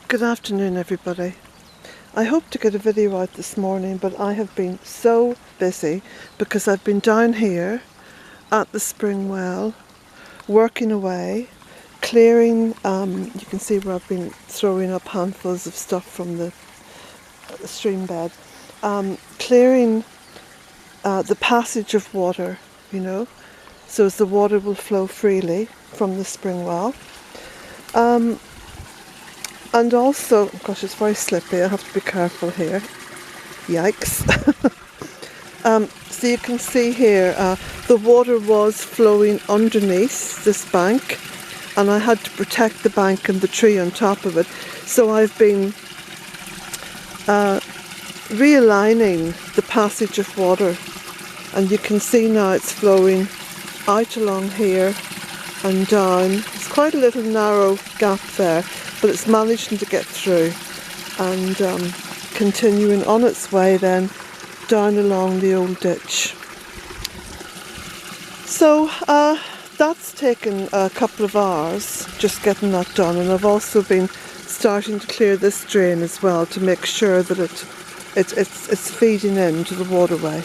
Good afternoon everybody. I hope to get a video out this morning, but I have been so busy because I've been down here at the spring well working away, clearing, you can see where I've been throwing up handfuls of stuff from the stream bed, clearing the passage of water, you know, so as the water will flow freely from the spring well. And also, gosh, it's very slippy, I have to be careful here. Yikes. So you can see here, the water was flowing underneath this bank, and I had to protect the bank and the tree on top of it. So I've been realigning the passage of water, and you can see now it's flowing out along here and down. It's quite a little narrow gap there, but it's managing to get through and continuing on its way then down along the old ditch. So that's taken a couple of hours just getting that done, and I've also been starting to clear this drain as well to make sure that it's feeding into the waterway.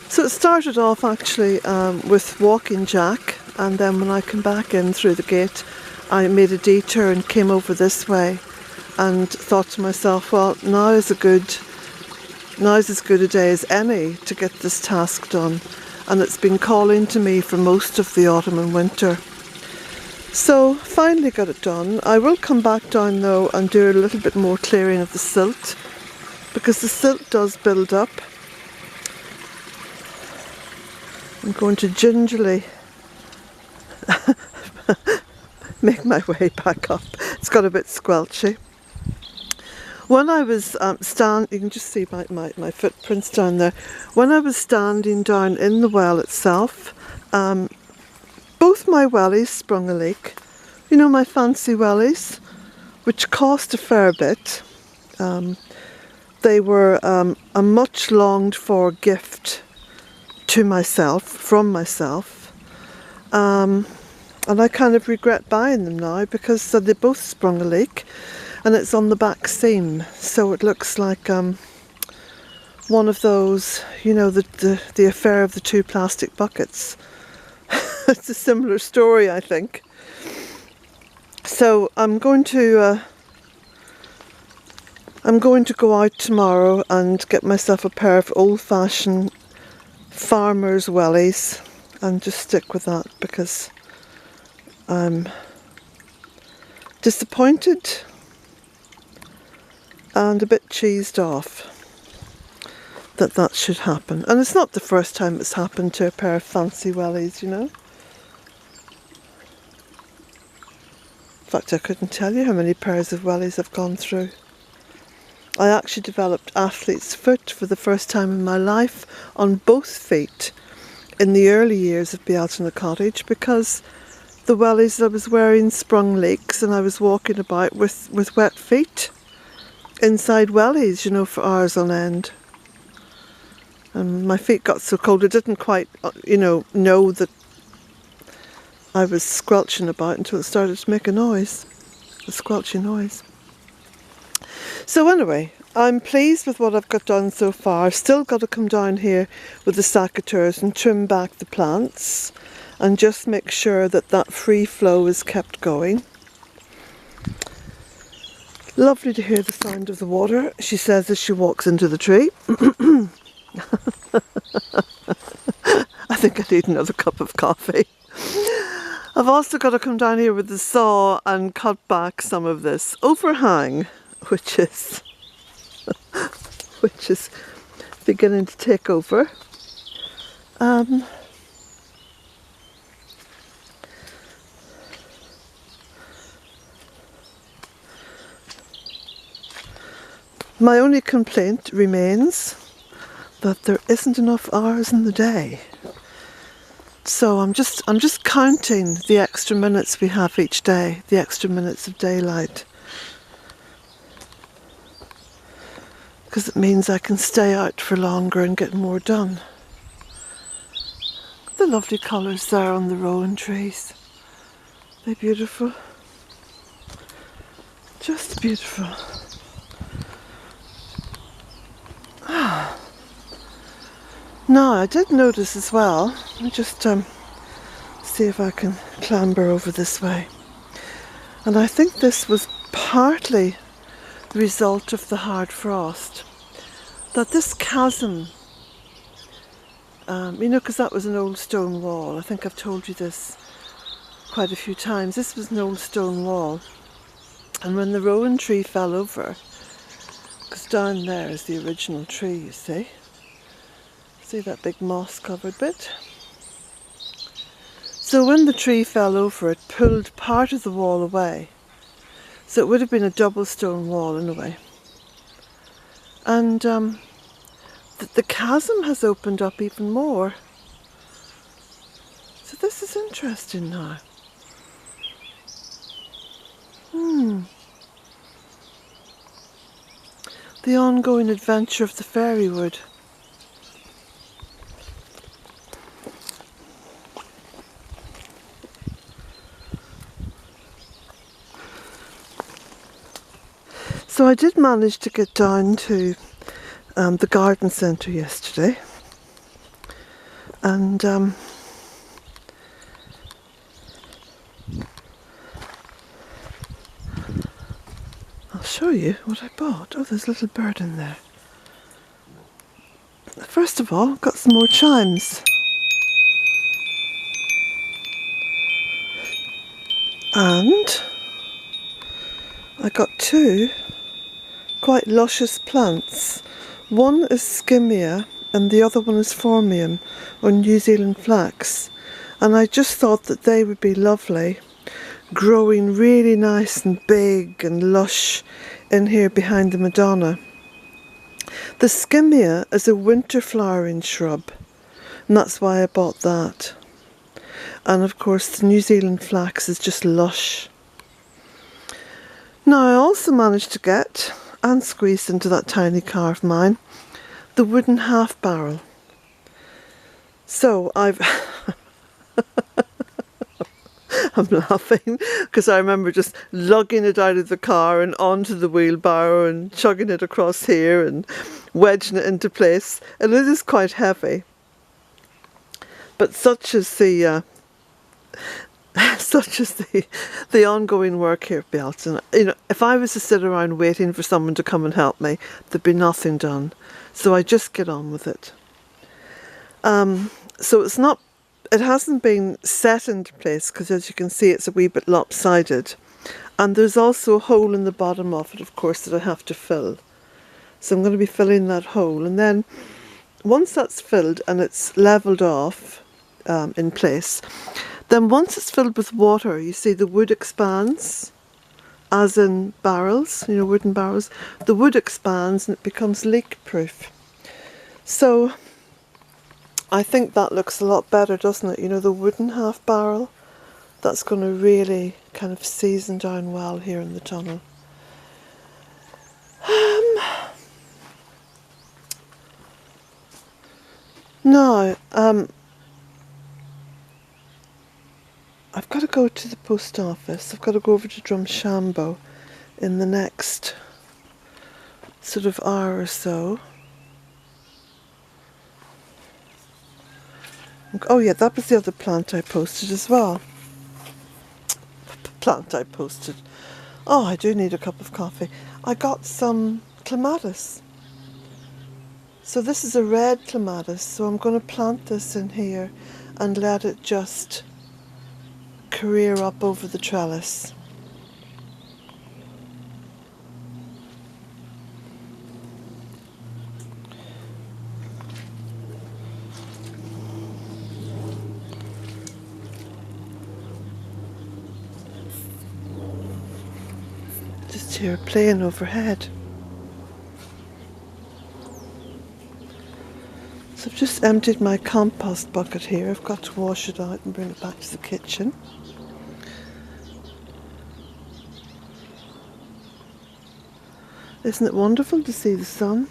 So it started off actually with walking Jack, and then when I came back in through the gate I made a detour and came over this way and thought to myself, well, now is as good a day as any to get this task done, and it's been calling to me for most of the autumn and winter. So finally got it done. I will come back down though and do a little bit more clearing of the silt, because the silt does build up. I'm going to gingerly make my way back up. It's got a bit squelchy. When I was you can just see my footprints down there. When I was standing down in the well itself, both my wellies sprung a leak. You know, my fancy wellies, which cost a fair bit. They were a much longed for gift to myself, from myself. And I kind of regret buying them now because they both sprung a leak, and it's on the back seam, so it looks like one of those, you know, the affair of the two plastic buckets. It's a similar story, I think. So I'm going to go out tomorrow and get myself a pair of old-fashioned farmer's wellies and just stick with that, because I'm disappointed and a bit cheesed off that should happen. And it's not the first time it's happened to a pair of fancy wellies, you know. In fact, I couldn't tell you how many pairs of wellies I've gone through. I actually developed athlete's foot for the first time in my life on both feet in the early years of Bealtaine Cottage, because the wellies I was wearing sprung leaks and I was walking about with wet feet inside wellies, you know, for hours on end. And my feet got so cold I didn't quite, you know that I was squelching about until it started to make a noise, a squelchy noise. So anyway, I'm pleased with what I've got done so far. I've still got to come down here with the secateurs and trim back the plants and just make sure that free flow is kept going. Lovely to hear the sound of the water, she says as she walks into the tree. I think I need another cup of coffee. I've also got to come down here with the saw and cut back some of this overhang, which is beginning to take over. My only complaint remains that there isn't enough hours in the day. So I'm just counting the extra minutes we have each day, the extra minutes of daylight, because it means I can stay out for longer and get more done. The lovely colours there on the rowan trees. They're beautiful. Just beautiful. Now, I did notice as well, let me just see if I can clamber over this way. And I think this was partly the result of the hard frost. That this chasm, you know, because that was an old stone wall. I think I've told you this quite a few times. This was an old stone wall. And when the rowan tree fell over, because down there is the original tree, you see. See that big moss covered bit? So when the tree fell over, it pulled part of the wall away. So it would have been a double stone wall in a way. And the chasm has opened up even more. So this is interesting now. The ongoing adventure of the fairy wood. So I did manage to get down to the garden centre yesterday, and I'll show you what I bought. Oh, there's a little bird in there. First of all, got some more chimes. And I got two quite luscious plants. One is Skimmia and the other one is Phormium, or New Zealand flax. And I just thought that they would be lovely, growing really nice and big and lush in here behind the Madonna. The Skimmia is a winter flowering shrub, and that's why I bought that. And of course the New Zealand flax is just lush. Now I also managed to get, and squeezed into that tiny car of mine, the wooden half barrel. So I'm laughing because I remember just lugging it out of the car and onto the wheelbarrow and chugging it across here and wedging it into place. And it is quite heavy. But such is the the ongoing work here at Bealtaine. You know, if I was to sit around waiting for someone to come and help me, there'd be nothing done. So I just get on with it. So it hasn't been set into place because, as you can see, it's a wee bit lopsided. And there's also a hole in the bottom of it, of course, that I have to fill. So I'm going to be filling that hole. And then once that's filled and it's levelled off in place, then once it's filled with water, you see the wood expands, as in barrels, you know, wooden barrels. The wood expands and it becomes leak-proof. So I think that looks a lot better, doesn't it? You know, the wooden half barrel, that's going to really kind of season down well here in the tunnel. Now, I've got to go to the post office. I've got to go over to Drumshambo in the next sort of hour or so. Oh yeah, that was the other plant I posted as well. Plant I posted. Oh, I do need a cup of coffee. I got some clematis. So this is a red clematis, so I'm going to plant this in here and let it just career up over the trellis. Just hear it playing overhead. So I've just emptied my compost bucket here. I've got to wash it out and bring it back to the kitchen. Isn't it wonderful to see the sun?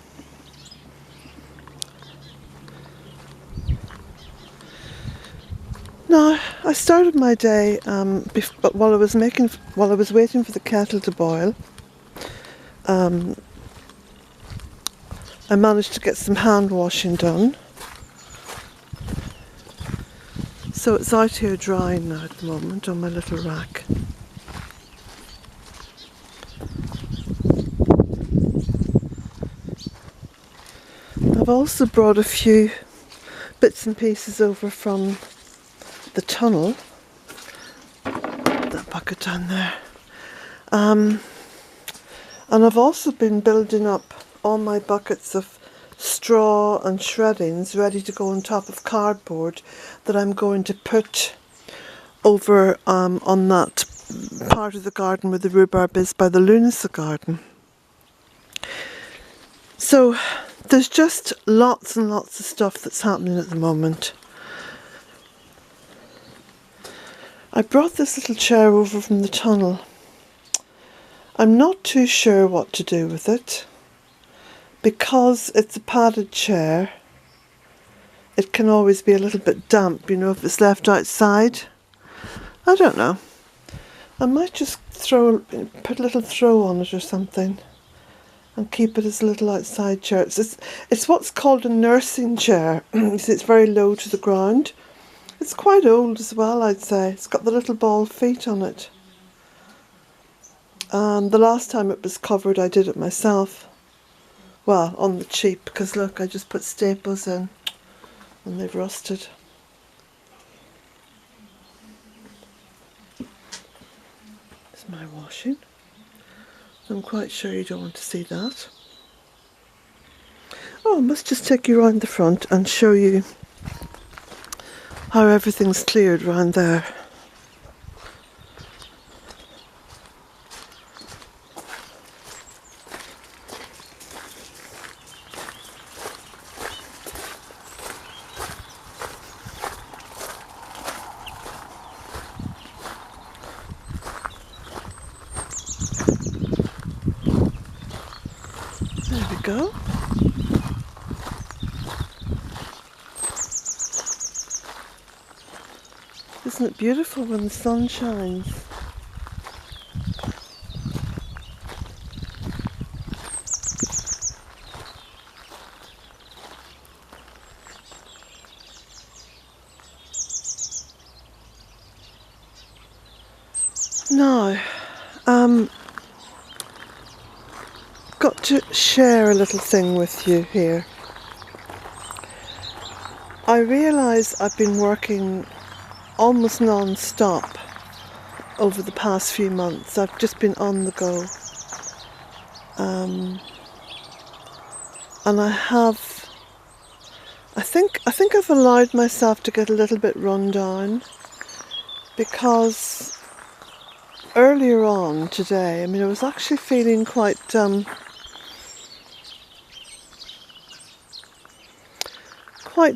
Now, I started my day while I was waiting for the kettle to boil. I managed to get some hand washing done. So it's out here drying now at the moment on my little rack. I've also brought a few bits and pieces over from the tunnel. That bucket down there. And I've also been building up all my buckets of straw and shreddings ready to go on top of cardboard that I'm going to put over on that part of the garden where the rhubarb is by the lunacy garden. So there's just lots and lots of stuff that's happening at the moment. I brought this little chair over from the tunnel. I'm not too sure what to do with it. Because it's a padded chair, it can always be a little bit damp, you know, if it's left outside. I don't know. I might just put a little throw on it or something and keep it as a little outside chair. It's what's called a nursing chair. You see, it's very low to the ground. It's quite old as well, I'd say. It's got the little ball feet on it. The last time it was covered, I did it myself. Well, on the cheap, because look, I just put staples in and they've rusted. It's my washing. I'm quite sure you don't want to see that. Oh, I must just take you around the front and show you how everything's cleared around there. There we go. Isn't it beautiful when the sun shines? Now, got to share a little thing with you here. I realise I've been working almost non-stop over the past few months. I've just been on the go. And I think I've allowed myself to get a little bit run down, because earlier on today, I mean, I was actually feeling quite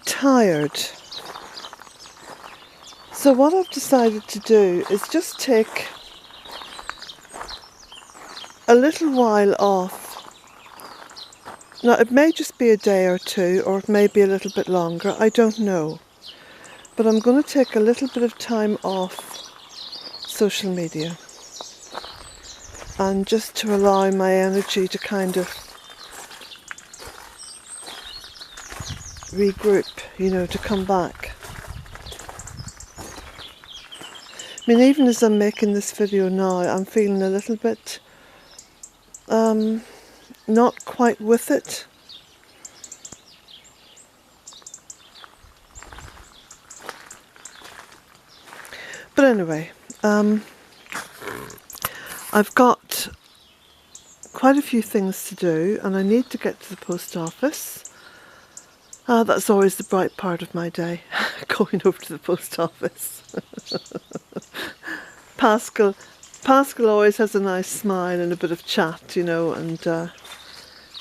tired. So what I've decided to do is just take a little while off. Now, it may just be a day or two, or it may be a little bit longer, I don't know. But I'm going to take a little bit of time off social media, and just to allow my energy to kind of regroup, you know, to come back. I mean, even as I'm making this video now, I'm feeling a little bit not quite with it. But anyway, I've got quite a few things to do, and I need to get to the post office. That's always the bright part of my day, going over to the post office. Pascal always has a nice smile and a bit of chat, you know, and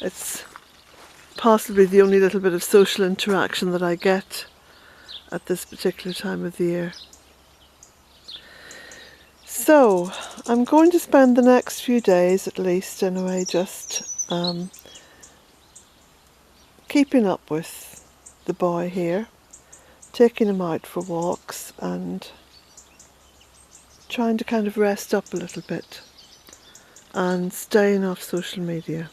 it's possibly the only little bit of social interaction that I get at this particular time of the year. So, I'm going to spend the next few days, at least anyway, just keeping up with the boy here, taking him out for walks and trying to kind of rest up a little bit and staying off social media.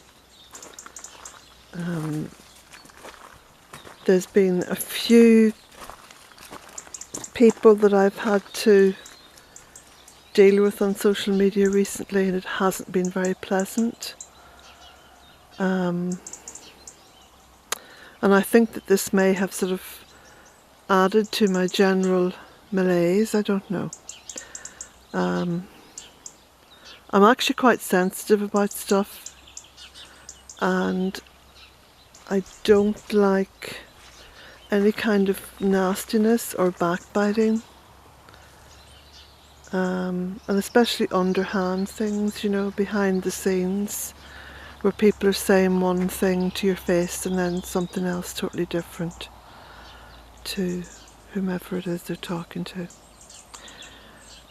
There's been a few people that I've had to deal with on social media recently, and it hasn't been very pleasant. And I think that this may have sort of added to my general malaise. I don't know. I'm actually quite sensitive about stuff, and I don't like any kind of nastiness or backbiting, and especially underhand things, you know, behind the scenes, where people are saying one thing to your face and then something else totally different to whomever it is they're talking to.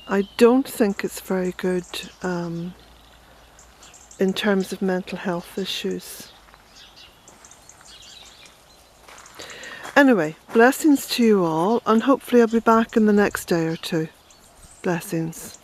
I don't think it's very good in terms of mental health issues. Anyway, blessings to you all, and hopefully I'll be back in the next day or two. Blessings.